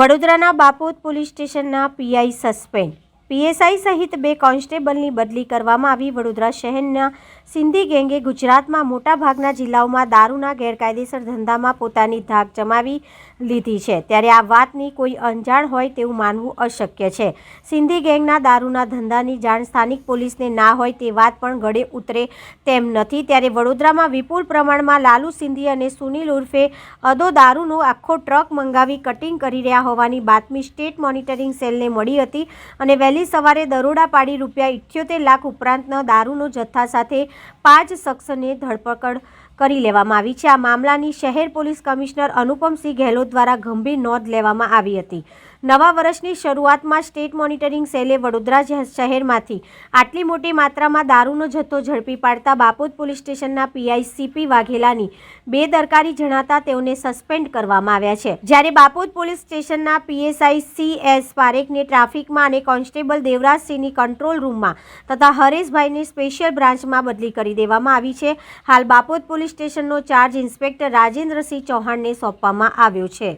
વડોદરાના બાપોદ પોલીસ સ્ટેશનના PI suspend, PSI સહિત 2 કોન્સ્ટેબલની બદલી કરવામાં આવી। વડોદરા શહેરના સિંધી ગેંગે ગુજરાતમાં મોટાભાગના જિલ્લાઓમાં દારૂના ગેરકાયદેસર ધંધામાં પોતાની ધાક જમાવી લીધી છે, ત્યારે આ વાતની કોઈ અંજાણ હોય તેવું માનવું અશક્ય છે। સિંધી ગેંગના દારૂના ધંધાની જાણ સ્થાનિક પોલીસને ના હોય તે વાત પણ ગળે ઉતરે તેમ નથી, ત્યારે વડોદરામાં વિપુલ પ્રમાણમાં લાલુ સિંધી અને સુનિલ ઉર્ફે અદો દારૂનો આખો ટ્રક મંગાવી કટિંગ કરી રહ્યા હોવાની બાતમી સ્ટેટ મોનિટરિંગ સેલને મળી હતી અને વહેલી સવારે દરોડા પાડી ₹78 લાખ ઉપરાંતના દારૂનો જથ્થા સાથે 5 શખ્સોને ધરપકડ કરી લેવામાં આવી છે। આ મામલાની શહેર પોલીસ કમિશનર અનુપમસિંહ ગેહલોત દ્વારા ગંભીર નોંધ લેવામાં આવી હતી। નવા વર્ષની શરૂઆતમાં સ્ટેટ મોનિટરિંગ સેલે વડોદરા શહેરમાંથી આટલી મોટી માત્રામાં દારૂનો જથ્થો ઝડપી પાડતા બાપોદ પોલીસ સ્ટેશનના પીઆઈ સીપી વાઘેલાની બેદરકારી જણાતા તેઓને સસ્પેન્ડ કરવામાં આવ્યા છે, જ્યારે બાપોદ પોલીસ સ્ટેશનના પીએસઆઈ સીએસ પારેખને ટ્રાફિકમાં અને કોન્સ્ટેબલ દેવરાજસિંહની કંટ્રોલ રૂમમાં તથા હરેશભાઈને સ્પેશિયલ બ્રાન્ચમાં બદલી કરી દેવામાં આવી છે। હાલ બાપોદ પોલીસ સ્ટેશનનો ચાર્જ ઇન્સ્પેક્ટર રાજેન્દ્રસિંહ ચૌહાણને સોંપવામાં આવ્યો છે।